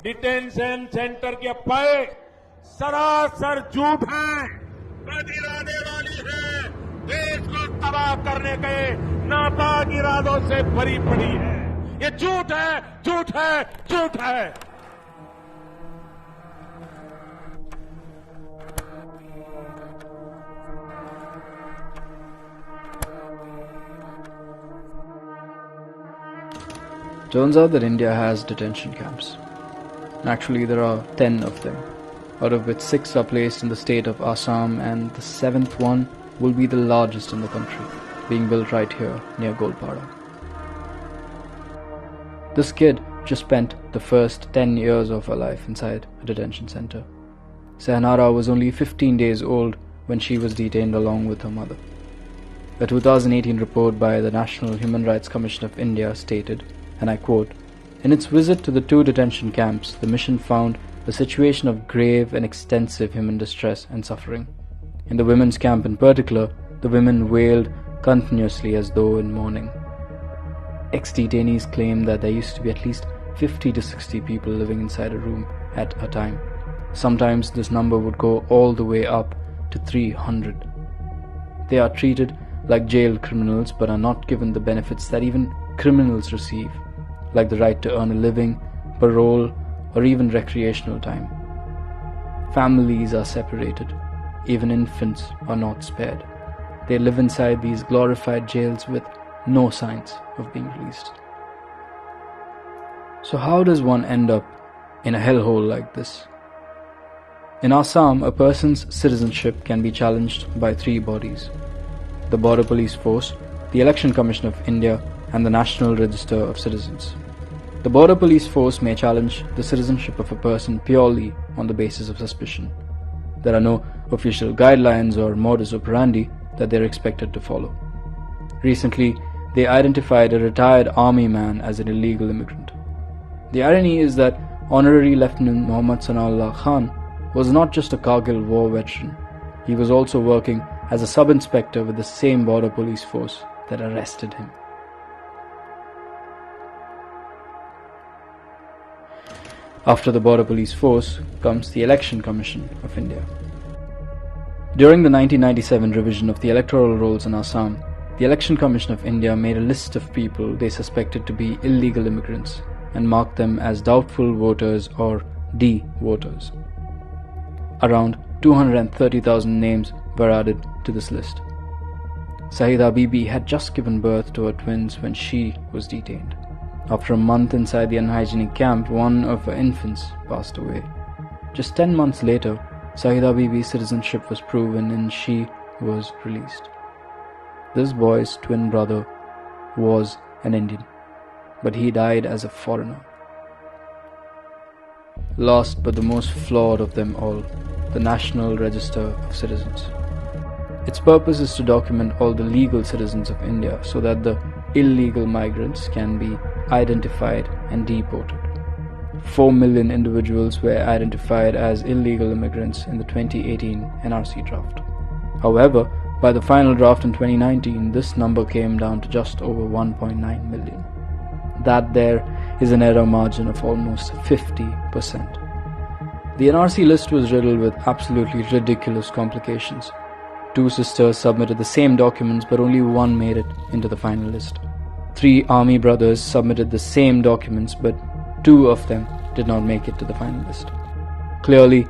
Detention centre के पल सरासर झूठ है, बदिरादे वाली है, देश को तबाह करने के नापाक इरादों से भरी पड़ी है। ये झूठ है, झूठ है, झूठ है। Turns out that India has detention camps. Actually, there are 10 of them, out of which 6 are placed in the state of Assam, and the 7th one will be the largest in the country, being built right here near Golpada. This kid just spent the first 10 years of her life inside a detention center. Sahanara was only 15 days old when she was detained along with her mother. A 2018 report by the National Human Rights Commission of India stated, and I quote, "In its visit to the 2 detention camps, the mission found a situation of grave and extensive human distress and suffering. In the women's camp in particular, the women wailed continuously as though in mourning. Ex-detainees claim that there used to be at least 50 to 60 people living inside a room at a time. Sometimes this number would go all the way up to 300. They are treated like jail criminals but are not given the benefits that even criminals receive, like the right to earn a living, parole, or even recreational time. Families are separated. Even infants are not spared. They live inside these glorified jails with no signs of being released." So how does one end up in a hellhole like this? In Assam, a person's citizenship can be challenged by 3 bodies: the Border Police Force, the Election Commission of India, and the National Register of Citizens. The Border Police Force may challenge the citizenship of a person purely on the basis of suspicion. There are no official guidelines or modus operandi that they are expected to follow. Recently, they identified a retired army man as an illegal immigrant. The irony is that Honorary Lieutenant Mohammad Sanallah Khan was not just a Kargil war veteran, he was also working as a sub-inspector with the same border police force that arrested him. After the Border Police Force comes the Election Commission of India. During the 1997 revision of the electoral rolls in Assam, the Election Commission of India made a list of people they suspected to be illegal immigrants and marked them as doubtful voters or D voters. Around 230,000 names were added to this list. Sahida Bibi had just given birth to her twins when she was detained. After a month inside the unhygienic camp, one of her infants passed away. Just 10 months later, Sahida Bibi's citizenship was proven and she was released. This boy's twin brother was an Indian, but he died as a foreigner. Last but the most flawed of them all, the National Register of Citizens. Its purpose is to document all the legal citizens of India so that the illegal migrants can be identified and deported. 4 million individuals were identified as illegal immigrants in the 2018 NRC draft. However, by the final draft in 2019, this number came down to just over 1.9 million. That there is an error margin of almost 50%. The NRC list was riddled with absolutely ridiculous complications. 2 sisters submitted the same documents, but only one made it into the final list. 3 army brothers submitted the same documents, but 2 of them did not make it to the final list. Clearly,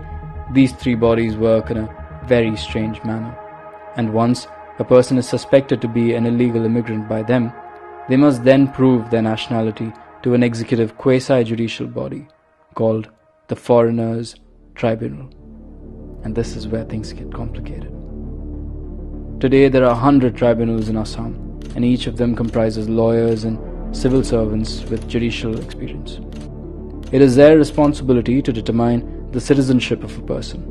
these 3 bodies work in a very strange manner, and once a person is suspected to be an illegal immigrant by them, they must then prove their nationality to an executive quasi-judicial body called the Foreigners Tribunal. And this is where things get complicated. Today there are 100 tribunals in Assam, and each of them comprises lawyers and civil servants with judicial experience. It is their responsibility to determine the citizenship of a person.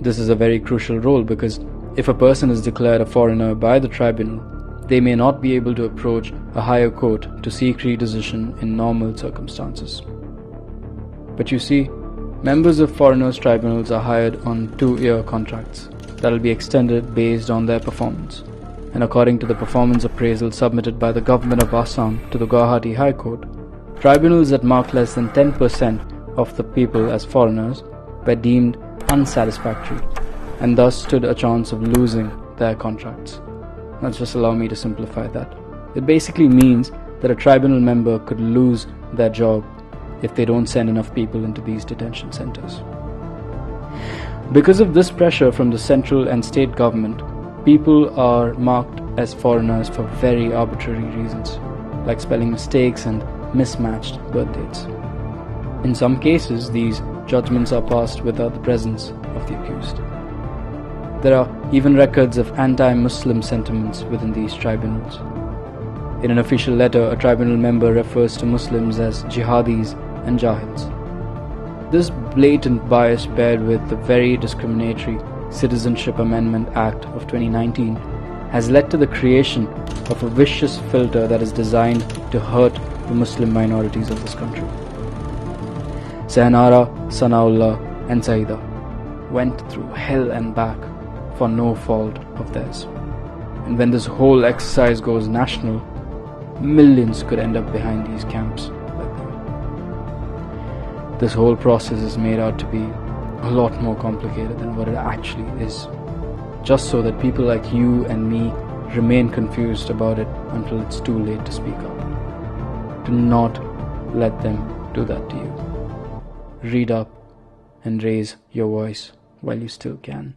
This is a very crucial role because if a person is declared a foreigner by the tribunal, they may not be able to approach a higher court to seek redecision in normal circumstances. But you see, members of foreigners' tribunals are hired on 2-year contracts that will be extended based on their performance. And according to the performance appraisal submitted by the government of Assam to the Guwahati High Court, tribunals that mark less than 10% of the people as foreigners were deemed unsatisfactory and thus stood a chance of losing their contracts. Now just allow me to simplify that. It basically means that a tribunal member could lose their job if they don't send enough people into these detention centers. Because of this pressure from the central and state government, people are marked as foreigners for very arbitrary reasons, like spelling mistakes and mismatched birth dates. In some cases, these judgments are passed without the presence of the accused. There are even records of anti-Muslim sentiments within these tribunals. In an official letter, a tribunal member refers to Muslims as jihadis and jahils. This blatant bias, paired with the very discriminatory Citizenship Amendment Act of 2019, has led to the creation of a vicious filter that is designed to hurt the Muslim minorities of this country. Sahanara, Sanaullah and Saida went through hell and back for no fault of theirs. And when this whole exercise goes national, millions could end up behind these camps like them. This whole process is made out to be a lot more complicated than what it actually is, just so that people like you and me remain confused about it until it's too late to speak up. Do not let them do that to you. Read up and raise your voice while you still can.